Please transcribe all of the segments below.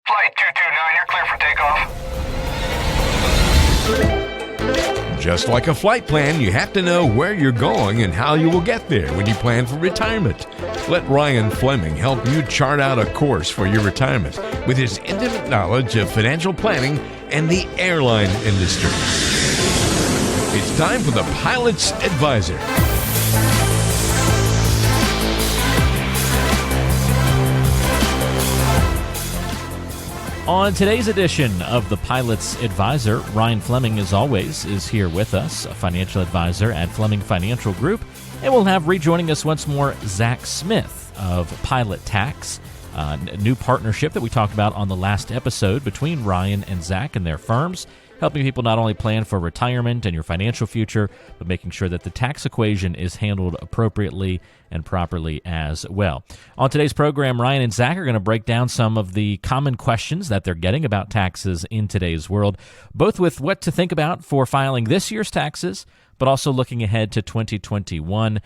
Flight 229, you're clear for takeoff. Just like a flight plan, you have to know where you're going and how you will get there when you plan for retirement. Let Ryan Fleming help you chart out a course for your retirement with his intimate knowledge of financial planning and the airline industry. It's time for the Pilot's Advisor. On today's edition of the Pilot's Advisor, Ryan Fleming, as always, is here with us, a financial advisor at Fleming Financial Group. And we'll have rejoining us once more Zach Smith of Pilot Tax, a new partnership that we talked about on the last episode between Ryan and Zach and their firms, helping people not only plan for retirement and your financial future, but making sure that the tax equation is handled appropriately and properly as well. On today's program, Ryan and Zach are going to break down some of the common questions that they're getting about taxes in today's world, both with what to think about for filing this year's taxes, but also looking ahead to 2021,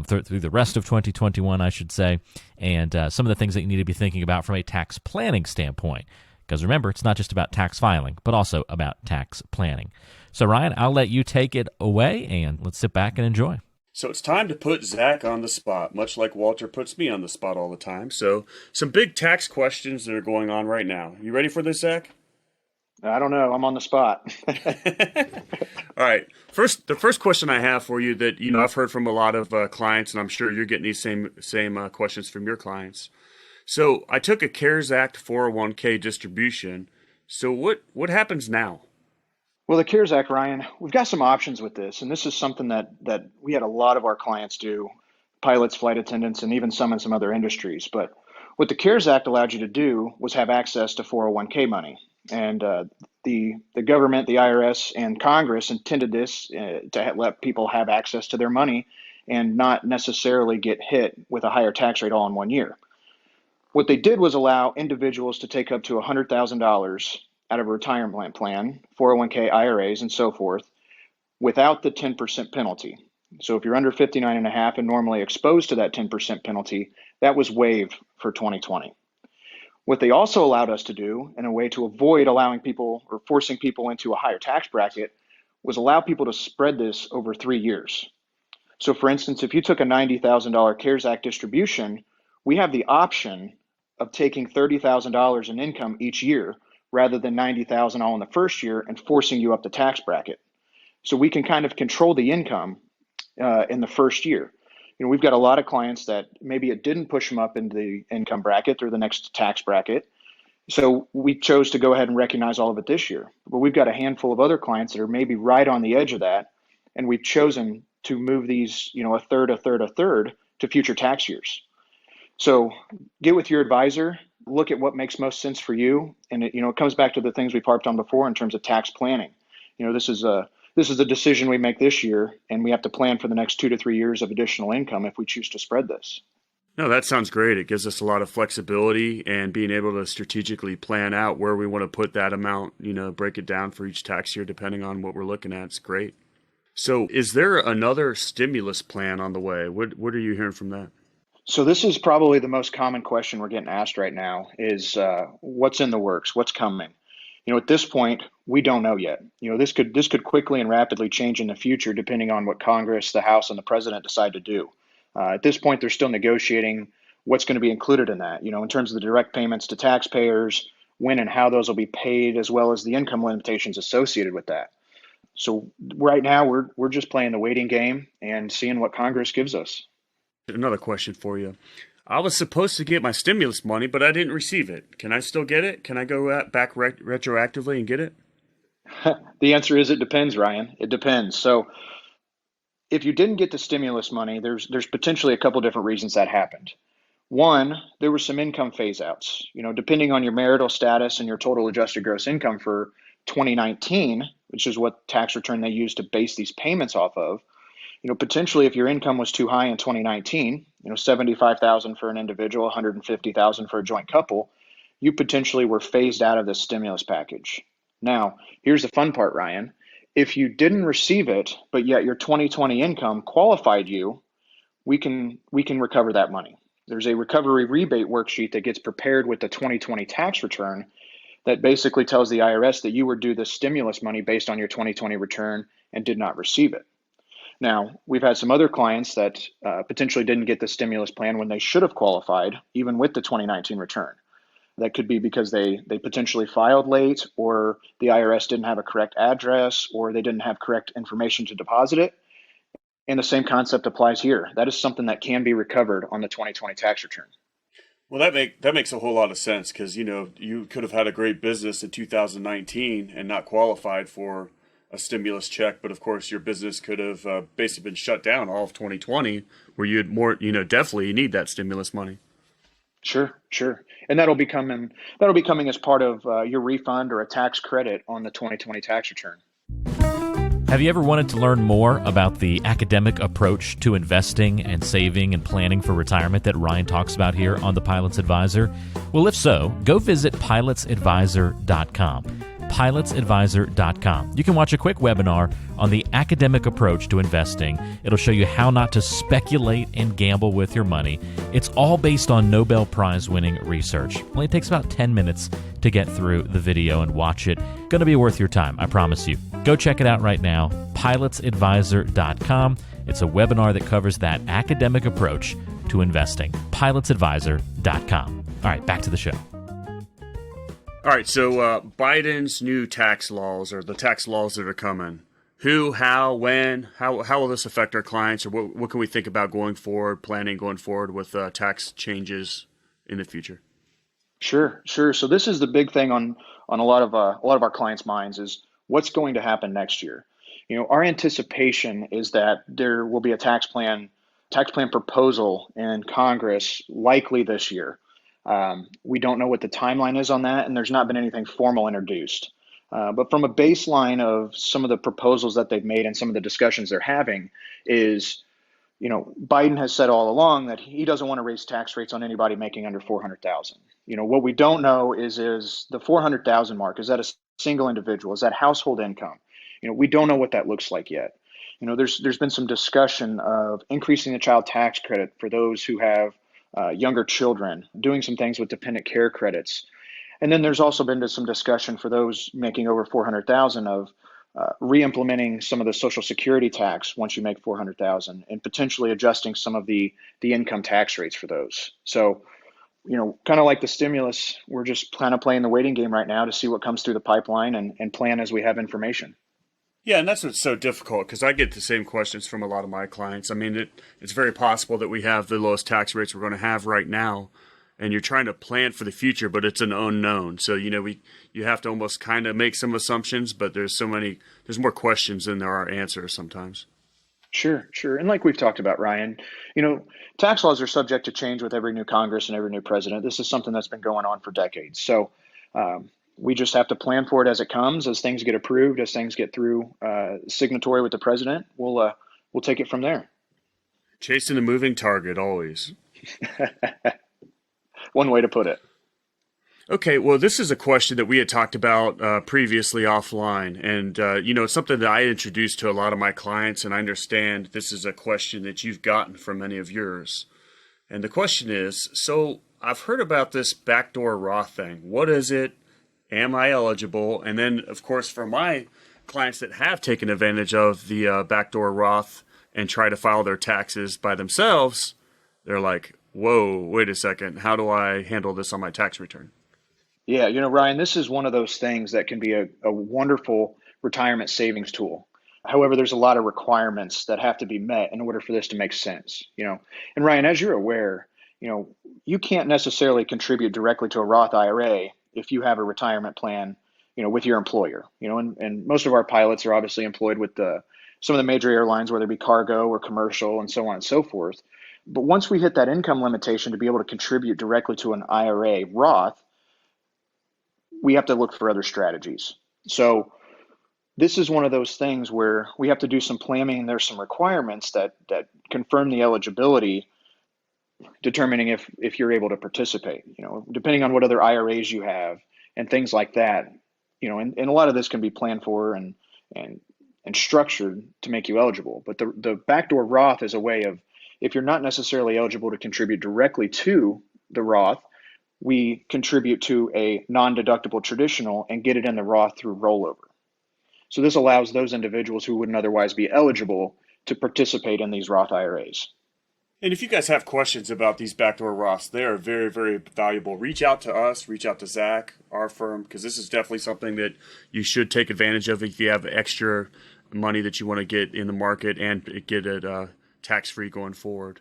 through the rest of 2021, I should say, and some of the things that you need to be thinking about from a tax planning standpoint. Because remember, it's not just about tax filing, but also about tax planning. So Ryan, I'll let you take it away, and let's sit back and enjoy. So it's time to put Zach on the spot, much like Walter puts me on the spot all the time. So some big tax questions that are going on right now. You ready for this, Zach? I don't know. I'm on the spot. All right. The first question I have for you that I've heard from a lot of clients, and I'm sure you're getting these same questions from your clients. So I took a CARES Act 401k distribution. So what happens now? Well, the CARES Act, Ryan, we've got some options with this, and this is something that we had a lot of our clients do, pilots, flight attendants, and even some in some other industries. But what the CARES Act allowed you to do was have access to 401k money. And the government, the IRS, and Congress intended this to let people have access to their money and not necessarily get hit with a higher tax rate all in 1 year. What they did was allow individuals to take up to $100,000 out of a retirement plan, 401k, IRAs, and so forth, without the 10% penalty. So if you're under 59 and a half and normally exposed to that 10% penalty, that was waived for 2020. What they also allowed us to do, in a way to avoid allowing people or forcing people into a higher tax bracket, was allow people to spread this over 3 years. So for instance, if you took a $90,000 CARES Act distribution, we have the option of taking $30,000 in income each year rather than $90,000 all in the first year and forcing you up the tax bracket. So we can kind of control the income in the first year. We've got a lot of clients that maybe it didn't push them up into the income bracket or the next tax bracket. So we chose to go ahead and recognize all of it this year. But we've got a handful of other clients that are maybe right on the edge of that. And we've chosen to move these, a third to future tax years. So get with your advisor, look at what makes most sense for you. And it comes back to the things we've harped on before in terms of tax planning. This is a decision we make this year, and we have to plan for the next 2 to 3 years of additional income if we choose to spread this. No, that sounds great. It gives us a lot of flexibility and being able to strategically plan out where we want to put that amount, break it down for each tax year depending on what we're looking at. It's great. So is there another stimulus plan on the way? What are you hearing from that? So this is probably the most common question we're getting asked right now is what's in the works? What's coming? At this point, we don't know yet. This could quickly and rapidly change in the future depending on what Congress, the House, and the President decide to do. At this point, they're still negotiating what's going to be included in that, in terms of the direct payments to taxpayers, when and how those will be paid, as well as the income limitations associated with that. So right now, we're just playing the waiting game and seeing what Congress gives us. Another question for you. I was supposed to get my stimulus money, but I didn't receive it. Can I still get it? Can I go back retroactively and get it? The answer is it depends, Ryan. It depends. So if you didn't get the stimulus money, there's potentially a couple different reasons that happened. One, there were some income phase outs. Depending on your marital status and your total adjusted gross income for 2019, which is what tax return they use to base these payments off of, potentially if your income was too high in 2019, $75,000 for an individual, $150,000 for a joint couple, you potentially were phased out of this stimulus package. Now, here's the fun part, Ryan. If you didn't receive it, but yet your 2020 income qualified you, we can recover that money. There's a recovery rebate worksheet that gets prepared with the 2020 tax return, that basically tells the IRS that you were due the stimulus money based on your 2020 return and did not receive it. Now, we've had some other clients that potentially didn't get the stimulus plan when they should have qualified, even with the 2019 return. That could be because they potentially filed late, or the IRS didn't have a correct address, or they didn't have correct information to deposit it. And the same concept applies here. That is something that can be recovered on the 2020 tax return. Well, that makes a whole lot of sense because, you could have had a great business in 2019 and not qualified for a stimulus check, but of course your business could have basically been shut down all of 2020, where you had more, definitely need that stimulus money. Sure. And that'll be coming as part of your refund or a tax credit on the 2020 tax return. Have you ever wanted to learn more about the academic approach to investing and saving and planning for retirement that Ryan talks about here on The Pilot's Advisor? Well, if so, go visit pilotsadvisor.com. pilotsadvisor.com. You can watch a quick webinar on the academic approach to investing. It'll show you how not to speculate and gamble with your money. It's all based on Nobel Prize winning research. Only takes about 10 minutes to get through the video and watch it. Going to be worth your time, I promise you. Go check it out right now, pilotsadvisor.com. It's a webinar that covers that academic approach to investing. pilotsadvisor.com. All right, back to the show. All right, so Biden's new tax laws, or the tax laws that are coming, who, how, when, how will this affect our clients, or what can we think about going forward, planning going forward with tax changes in the future? Sure. So this is the big thing on a lot of our clients' minds is what's going to happen next year. Our anticipation is that there will be a tax plan proposal in Congress likely this year. We don't know what the timeline is on that, and there's not been anything formal introduced. But from a baseline of some of the proposals that they've made and some of the discussions they're having is, Biden has said all along that he doesn't want to raise tax rates on anybody making under 400,000. What we don't know is the 400,000 mark. Is that a single individual? Is that household income? We don't know what that looks like yet. There's been some discussion of increasing the child tax credit for those who have younger children, doing some things with dependent care credits. And then there's also been some discussion for those making over 400,000 of re-implementing some of the Social Security tax once you make 400,000 and potentially adjusting some of the income tax rates for those. So, kind of like the stimulus, we're just kind of playing the waiting game right now to see what comes through the pipeline and plan as we have information. Yeah, and that's what's so difficult, because I get the same questions from a lot of my clients. I mean, it's very possible that we have the lowest tax rates we're going to have right now, and you're trying to plan for the future, but it's an unknown. So, you have to almost kind of make some assumptions, but there's more questions than there are answers sometimes. Sure. And like we've talked about, Ryan, tax laws are subject to change with every new Congress and every new president. This is something that's been going on for decades. So we just have to plan for it as it comes, as things get approved, as things get through signatory with the president. We'll take it from there. Chasing the moving target always. One way to put it. Okay, well, this is a question that we had talked about previously offline, and it's something that I introduced to a lot of my clients, and I understand this is a question that you've gotten from many of yours. And the question is, so I've heard about this Backdoor Roth thing. What is it? Am I eligible? And then, of course, for my clients that have taken advantage of the Backdoor Roth and try to file their taxes by themselves, they're like, whoa, wait a second, how do I handle this on my tax return? Yeah, Ryan, this is one of those things that can be a wonderful retirement savings tool. However, there's a lot of requirements that have to be met in order for this to make sense. And Ryan, as you're aware, you can't necessarily contribute directly to a Roth IRA if you have a retirement plan, with your employer. And most of our pilots are obviously employed with some of the major airlines, whether it be cargo or commercial and so on and so forth. But once we hit that income limitation to be able to contribute directly to an IRA Roth, we have to look for other strategies. So this is one of those things where we have to do some planning, and there's some requirements that confirm the eligibility, determining if you're able to participate, depending on what other IRAs you have and things like that, and a lot of this can be planned for and structured to make you eligible. But the Backdoor Roth is a way of, if you're not necessarily eligible to contribute directly to the Roth, we contribute to a non-deductible traditional and get it in the Roth through rollover. So this allows those individuals who wouldn't otherwise be eligible to participate in these Roth IRAs. And if you guys have questions about these backdoor Roths, they are very, very valuable. Reach out to us, reach out to Zach, our firm, because this is definitely something that you should take advantage of if you have extra money that you want to get in the market and get it tax-free going forward.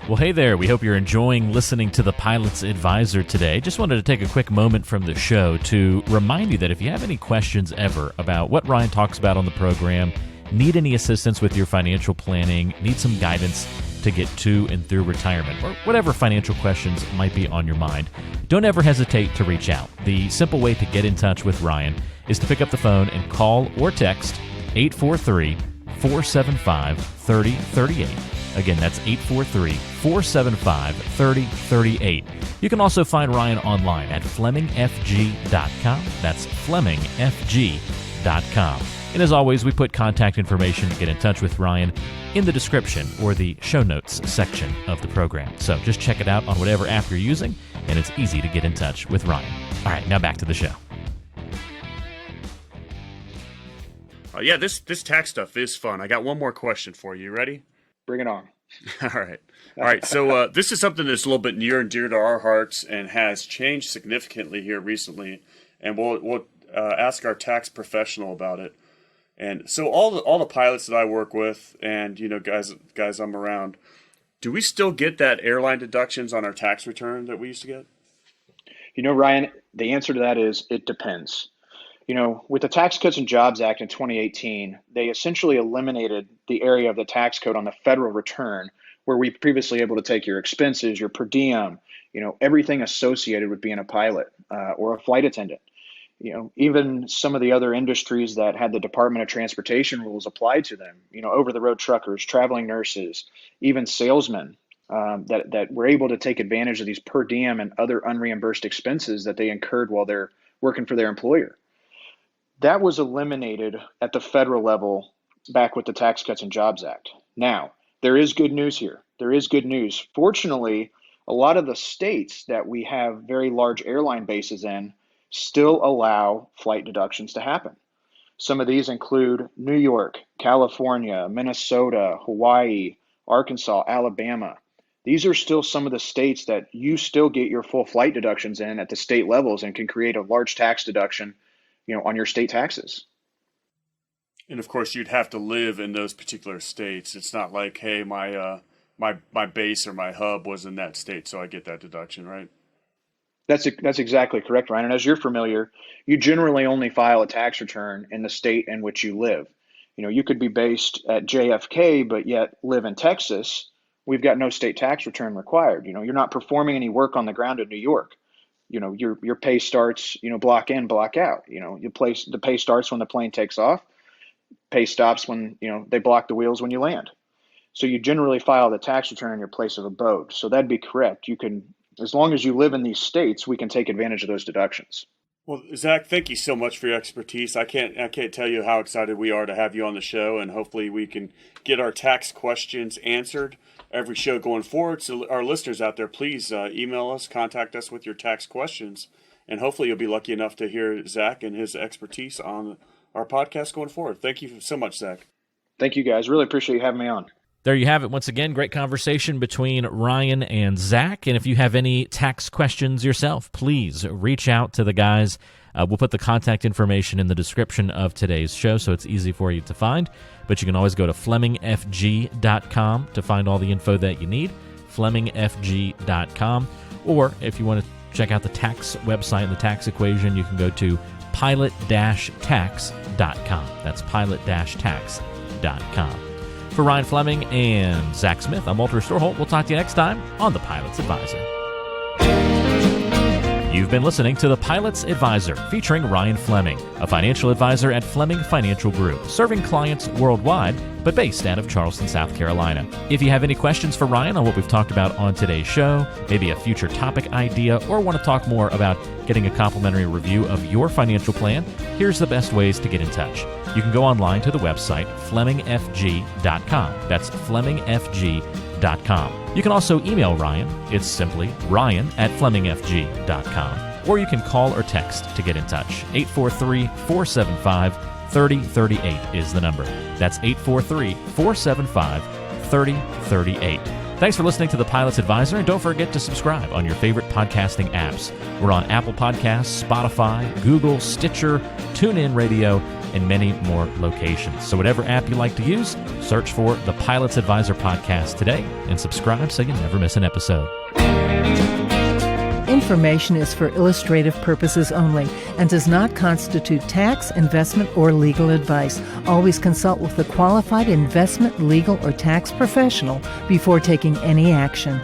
Well, hey there. We hope you're enjoying listening to the Pilot's Advisor today. Just wanted to take a quick moment from the show to remind you that if you have any questions ever about what Ryan talks about on the program, need any assistance with your financial planning, need some guidance to get to and through retirement, or whatever financial questions might be on your mind, don't ever hesitate to reach out. The simple way to get in touch with Ryan is to pick up the phone and call or text 843-475-3038. Again, that's 843-475-3038. You can also find Ryan online at FlemingFG.com. That's FlemingFG.com. And as always, we put contact information to get in touch with Ryan in the description or the show notes section of the program. So just check it out on whatever app you're using, and it's easy to get in touch with Ryan. All right, now back to the show. This tax stuff is fun. I got one more question for you. Ready? Bring it on. All right. So this is something that's a little bit near and dear to our hearts and has changed significantly here recently. And we'll ask our tax professional about it. And so all the pilots that I work with, and guys I'm around, do we still get that airline deductions on our tax return that we used to get? Ryan, the answer to that is it depends. With the Tax Cuts and Jobs Act in 2018, they essentially eliminated the area of the tax code on the federal return where we previously able to take your expenses, your per diem, everything associated with being a pilot or a flight attendant. Even some of the other industries that had the Department of Transportation rules applied to them, over-the-road truckers, traveling nurses, even salesmen that were able to take advantage of these per diem and other unreimbursed expenses that they incurred while they're working for their employer. That was eliminated at the federal level back with the Tax Cuts and Jobs Act. Now, there is good news here. There is good news. Fortunately, a lot of the states that we have very large airline bases in still allow flight deductions to happen. Some of these include New York, California, Minnesota, Hawaii, Arkansas, Alabama. These are still some of the states that you still get your full flight deductions in at the state levels and can create a large tax deduction on your state taxes. And of course, you'd have to live in those particular states. It's not like, hey, my base or my hub was in that state, so I get that deduction, right? That's exactly correct, Ryan. And as you're familiar, you generally only file a tax return in the state in which you live. You could be based at JFK, but yet live in Texas. We've got no state tax return required. You're not performing any work on the ground in New York. Your pay starts, block in, block out. The pay starts when the plane takes off. Pay stops when, they block the wheels when you land. So you generally file the tax return in your place of abode. So that'd be correct. You can, as long as you live in these states, we can take advantage of those deductions. Well, Zach, thank you so much for your expertise. I can't tell you how excited we are to have you on the show, and hopefully we can get our tax questions answered every show going forward. So our listeners out there, please email us, contact us with your tax questions, and hopefully you'll be lucky enough to hear Zach and his expertise on our podcast going forward. Thank you so much, Zach. Thank you, guys. Really appreciate you having me on. There you have it. Once again, great conversation between Ryan and Zach. And if you have any tax questions yourself, please reach out to the guys. We'll put the contact information in the description of today's show, so it's easy for you to find. But you can always go to FlemingFG.com to find all the info that you need, FlemingFG.com. Or if you want to check out the tax website and the tax equation, you can go to pilot-tax.com. That's pilot-tax.com. For Ryan Fleming and Zach Smith, I'm Walter Storholt. We'll talk to you next time on The Pilot's Advisor. You've been listening to The Pilot's Advisor, featuring Ryan Fleming, a financial advisor at Fleming Financial Group, serving clients worldwide, but based out of Charleston, South Carolina. If you have any questions for Ryan on what we've talked about on today's show, maybe a future topic idea, or want to talk more about getting a complimentary review of your financial plan, here's the best ways to get in touch. You can go online to the website, FlemingFG.com. That's FlemingFG.com. flemingfg.com. You can also email Ryan. It's simply ryan@flemingfg.com. Or you can call or text to get in touch. 843-475-3038 is the number. That's 843-475-3038. Thanks for listening to The Pilot's Advisor, and don't forget to subscribe on your favorite podcasting apps. We're on Apple Podcasts, Spotify, Google, Stitcher, TuneIn Radio, and many more locations. So whatever app you like to use, search for The Pilot's Advisor podcast today and subscribe so you never miss an episode. Information is for illustrative purposes only and does not constitute tax, investment, or legal advice. Always consult with a qualified investment, legal, or tax professional before taking any action.